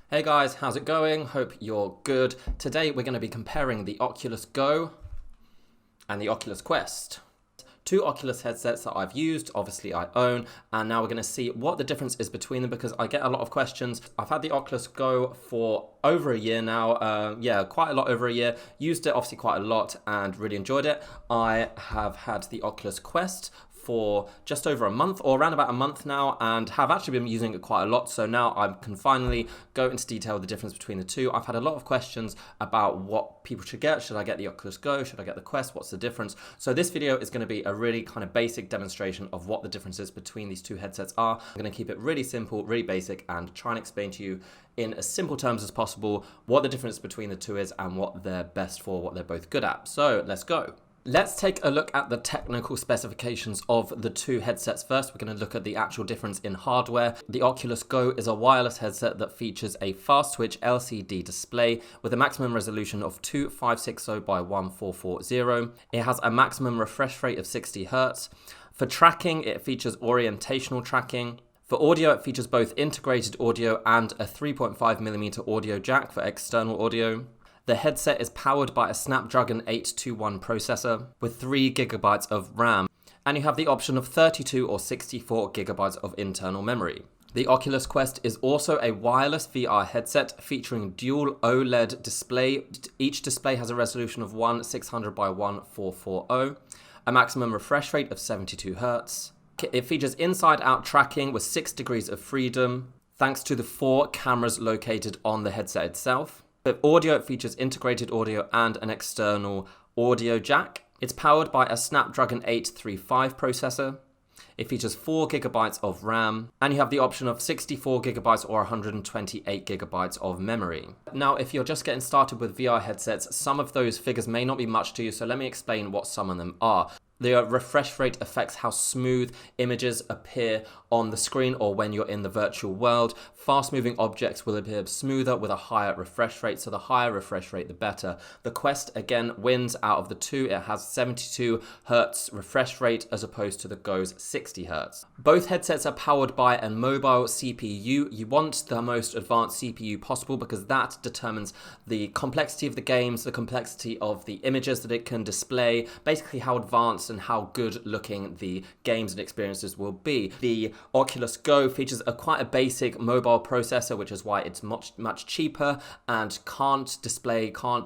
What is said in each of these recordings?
Hey guys, how's it going? Hope you're good. Today we're going to be comparing the Oculus Go and the Oculus Quest. Two Oculus headsets that I've used, obviously I own, and now we're going to see what the difference is between them because I get a lot of questions. I've had the Oculus Go for over a year now, quite a lot over a year. Used it obviously quite a lot and really enjoyed it. I have had the Oculus Quest for just over a month or around about a month now and have actually been using it quite a lot, so now I can finally go into detail the difference between the two. I've had a lot of questions about what people should get. Should I get the Oculus Go? Should I get the Quest? What's the difference? So this video is going to be a really kind of basic demonstration of what the differences between these two headsets are. I'm going to keep it really simple, really basic, and try and explain to you in as simple terms as possible what the difference between the two is and what they're best for, what they're both good at. So let's go. Let's take a look at the technical specifications of the two headsets first. We're going to look at the actual difference in hardware. The Oculus Go is a wireless headset that features a fast switch LCD display with a maximum resolution of 2560 by 1440. It has a maximum refresh rate of 60 Hz. For tracking, it features orientational tracking. For audio, it features both integrated audio and a 3.5mm audio jack for external audio. The headset is powered by a Snapdragon 821 processor with 3GB of RAM, and you have the option of 32 or 64GB of internal memory. The Oculus Quest is also a wireless VR headset featuring dual OLED display. Each display has a resolution of 1600 by 1440, a maximum refresh rate of 72 Hz. It features inside-out tracking with 6 degrees of freedom, thanks to the 4 cameras located on the headset itself. For audio, it features integrated audio and an external audio jack. It's powered by a Snapdragon 835 processor. It features 4GB of RAM, and you have the option of 64GB or 128GB of memory. Now, if you're just getting started with VR headsets, some of those figures may not be much to you, so let me explain what some of them are. The refresh rate affects how smooth images appear on the screen or when you're in the virtual world. Fast-moving objects will appear smoother with a higher refresh rate, so the higher refresh rate, the better. The Quest, again, wins out of the two. It has 72 Hz refresh rate as opposed to the Go's 60 Hz. Both headsets are powered by a mobile CPU. You want the most advanced CPU possible because that determines the complexity of the games, the complexity of the images that it can display, basically how advanced and how good looking the games and experiences will be. The Oculus Go features quite a basic mobile processor, which is why it's much cheaper and can't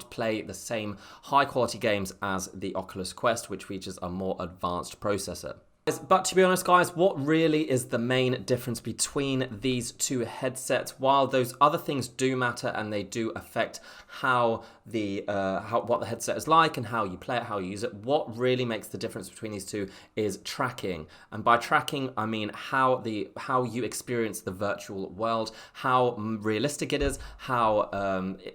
play the same high quality games as the Oculus Quest, which features a more advanced processor. But to be honest, guys, what really is the main difference between these two headsets? While those other things do matter and they do affect what the headset is like and how you play it, how you use it, what really makes the difference between these two is tracking. And by tracking, I mean how you experience the virtual world, how realistic it is, how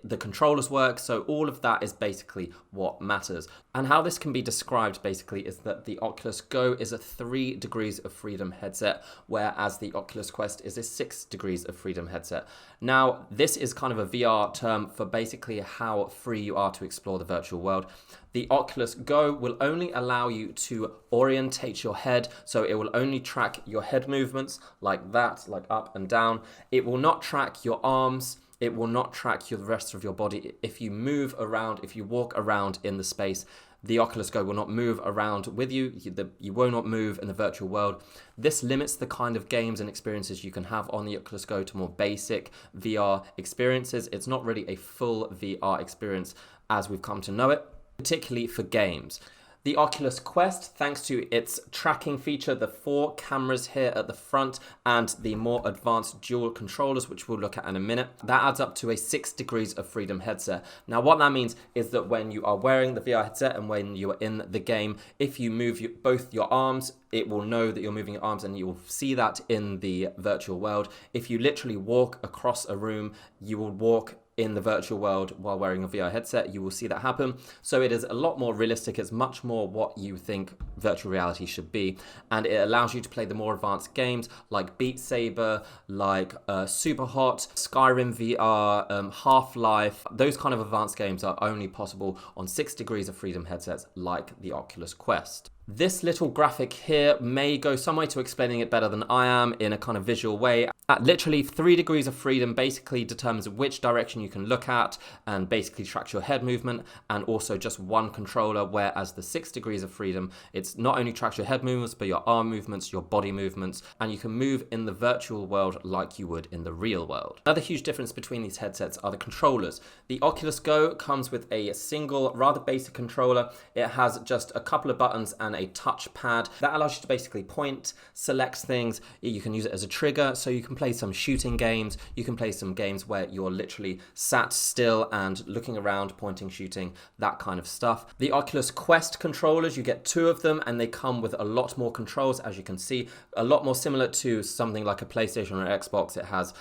the controllers work. So all of that is basically what matters. And how this can be described basically is that the Oculus Go is a 3 degrees of freedom headset, whereas the Oculus Quest is a 6 degrees of freedom headset. Now, this is kind of a VR term for basically how free you are to explore the virtual world. The Oculus Go will only allow you to orientate your head, so it will only track your head movements like that, like up and down. It will not track your arms. It will not track the rest of your body. If you move around, if you walk around in the space, the Oculus Go will not move around with you. You will not move in the virtual world. This limits the kind of games and experiences you can have on the Oculus Go to more basic VR experiences. It's not really a full VR experience as we've come to know it, particularly for games. The Oculus Quest, thanks to its tracking feature, the 4 cameras here at the front and the more advanced dual controllers, which we'll look at in a minute, that adds up to a 6 degrees of freedom headset. Now, what that means is that when you are wearing the VR headset and when you are in the game, if you move both your arms, it will know that you're moving your arms and you will see that in the virtual world. If you literally walk across a room, you will walk in the virtual world while wearing a VR headset. You will see that happen. So it is a lot more realistic. It's much more what you think virtual reality should be. And it allows you to play the more advanced games like Beat Saber, like Superhot, Skyrim VR, Half-Life. Those kind of advanced games are only possible on 6 degrees of freedom headsets like the Oculus Quest. This little graphic here may go some way to explaining it better than I am in a kind of visual way. At literally 3 degrees of freedom basically determines which direction you can look at and basically tracks your head movement, and also just one controller, whereas the 6 degrees of freedom, it's not only tracks your head movements, but your arm movements, your body movements, and you can move in the virtual world like you would in the real world. Another huge difference between these headsets are the controllers. The Oculus Go comes with a single, rather basic controller. It has just a couple of buttons and a touch pad that allows you to basically point, select things. You can use it as a trigger, so you can play some shooting games, you can play some games where you're literally sat still and looking around, pointing, shooting, that kind of stuff. The Oculus Quest controllers, you get 2 of them, and they come with a lot more controls, as you can see, a lot more similar to something like a PlayStation or Xbox. It has,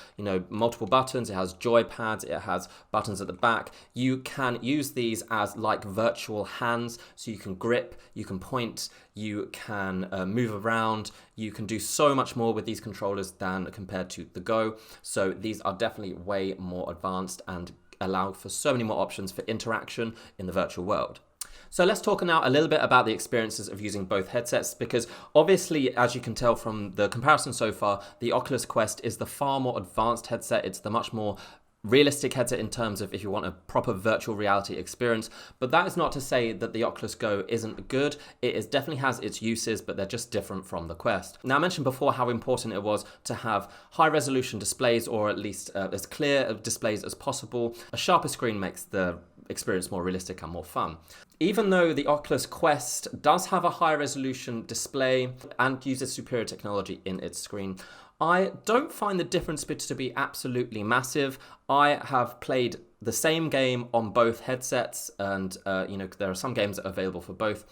multiple buttons, it has joy pads, it has buttons at the back. You can use these as like virtual hands, so you can grip, you can point, you can move around, you can do so much more with these controllers than compared to the Go. So these are definitely way more advanced and allow for so many more options for interaction in the virtual world. So let's talk now a little bit about the experiences of using both headsets, because obviously, as you can tell from the comparison so far, the Oculus Quest is the far more advanced headset. It's the much more realistic headset in terms of if you want a proper virtual reality experience. But that is not to say that the Oculus Go isn't good. Definitely has its uses, but they're just different from the Quest. Now, I mentioned before how important it was to have high resolution displays, or at least as clear displays as possible. A sharper screen makes the experience more realistic and more fun. Even though the Oculus Quest does have a high resolution display and uses superior technology in its screen, I don't find the difference to be absolutely massive. I have played the same game on both headsets, and there are some games that are available for both,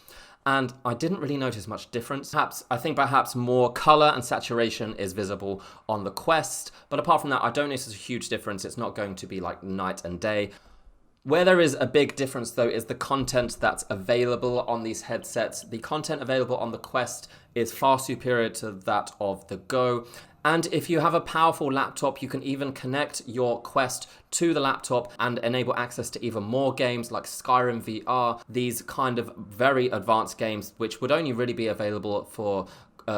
and I didn't really notice much difference. I think perhaps more color and saturation is visible on the Quest, but apart from that, I don't notice a huge difference. It's not going to be like night and day. Where there is a big difference, though, is the content that's available on these headsets. The content available on the Quest is far superior to that of the Go. And if you have a powerful laptop, you can even connect your Quest to the laptop and enable access to even more games like Skyrim VR, these kind of very advanced games, which would only really be available for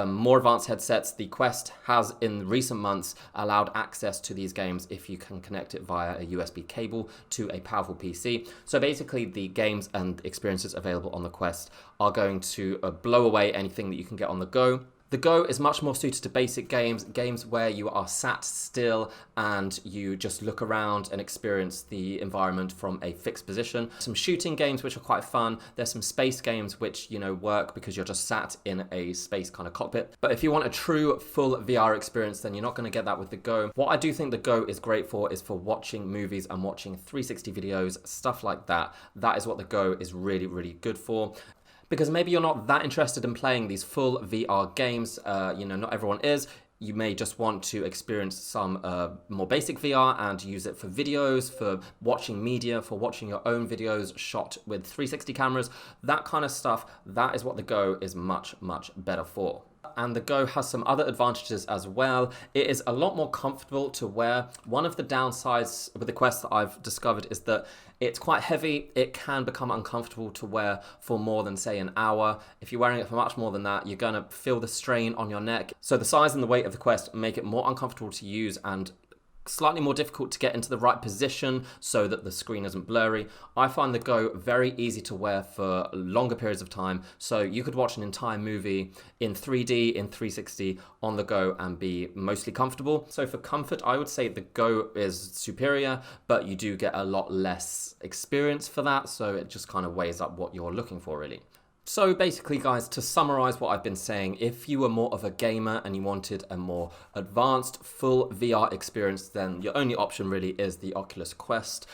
more advanced headsets. The Quest has in recent months allowed access to these games if you can connect it via a USB cable to a powerful PC. So basically the games and experiences available on the Quest are going to blow away anything that you can get on the Go. The Go is much more suited to basic games where you are sat still and you just look around and experience the environment from a fixed position. Some shooting games which are quite fun. There's some space games which, work because you're just sat in a space kind of cockpit. But if you want a true full VR experience, then you're not going to get that with the Go. What I do think the Go is great for is for watching movies and watching 360 videos, stuff like that. That is what the Go is really, really good for. Because maybe you're not that interested in playing these full VR games, not everyone is. You may just want to experience some more basic VR and use it for videos, for watching media, for watching your own videos shot with 360 cameras, that kind of stuff. That is what the Go is much, much better for. And the Go has some other advantages as well. It is a lot more comfortable to wear. One of the downsides with the Quest that I've discovered is that it's quite heavy. It can become uncomfortable to wear for more than, say, an hour. If you're wearing it for much more than that, you're going to feel the strain on your neck. So the size and the weight of the Quest make it more uncomfortable to use and slightly more difficult to get into the right position so that the screen isn't blurry. I find the Go very easy to wear for longer periods of time, so you could watch an entire movie in 3D, in 360 on the Go and be mostly comfortable. So for comfort, I would say the Go is superior, but you do get a lot less experience for that, so it just kind of weighs up what you're looking for, really. So basically, guys, to summarize what I've been saying, if you were more of a gamer and you wanted a more advanced full VR experience, then your only option really is the Oculus Quest.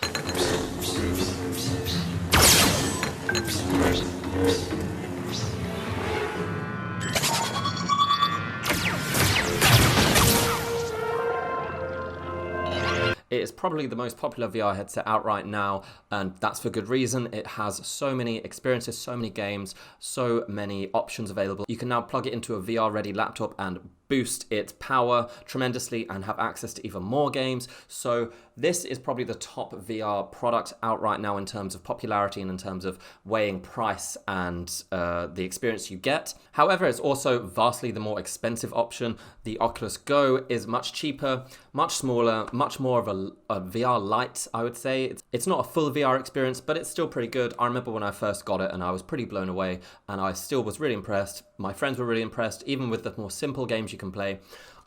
It is probably the most popular VR headset out right now, and that's for good reason. It has so many experiences, so many games, so many options available. You can now plug it into a VR-ready laptop and boost its power tremendously and have access to even more games. So this is probably the top VR product out right now in terms of popularity and in terms of weighing price and the experience you get. However, it's also vastly the more expensive option. The Oculus Go is much cheaper, much smaller, much more of a VR Lite, I would say. It's not a full VR experience, but it's still pretty good. I remember when I first got it and I was pretty blown away, and I still was really impressed. My friends were really impressed, even with the more simple games you can play.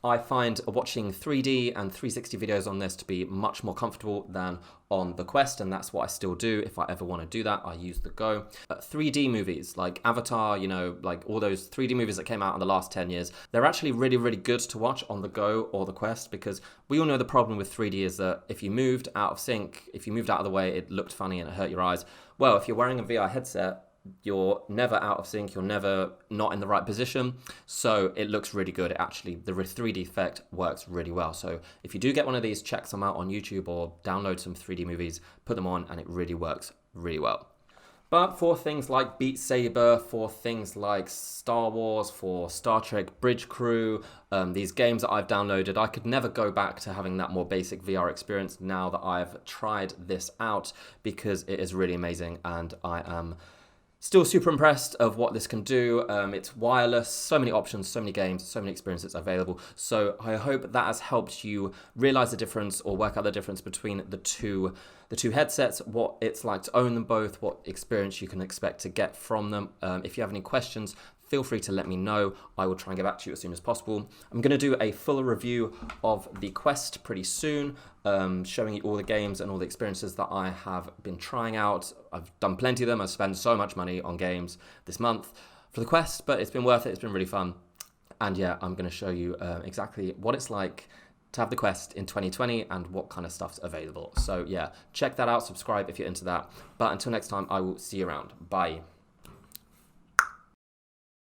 I find watching 3D and 360 videos on this to be much more comfortable than on the Quest, and that's what I still do. If I ever want to do that, I use the Go. 3D movies like Avatar, you know, like all those 3D movies that came out in the last 10 years, they're actually really, really good to watch on the Go or the Quest, because we all know the problem with 3D is that if you moved out of sync, if you moved out of the way, it looked funny and it hurt your eyes. Well, if you're wearing a VR headset, you're never out of sync, you're never not in the right position, so it looks really good. Actually, the 3D effect works really well. So if you do get one of these, check some out on YouTube or download some 3D movies, put them on, and it really works really well. But for things like Beat Saber, for things like Star Wars, for Star Trek Bridge Crew, these games that I've downloaded, I could never go back to having that more basic VR experience now that I've tried this out, because it is really amazing, and I am still super impressed of what this can do. It's wireless, so many options, so many games, so many experiences available. So I hope that has helped you realize the difference or work out the difference between the two headsets, what it's like to own them both, what experience you can expect to get from them. If you have any questions, feel free to let me know. I will try and get back to you as soon as possible. I'm going to do a fuller review of the Quest pretty soon, showing you all the games and all the experiences that I have been trying out. I've done plenty of them. I've spent so much money on games this month for the Quest, but it's been worth it. It's been really fun. And yeah, I'm going to show you exactly what it's like to have the Quest in 2020 and what kind of stuff's available. So yeah, check that out. Subscribe if you're into that. But until next time, I will see you around. Bye.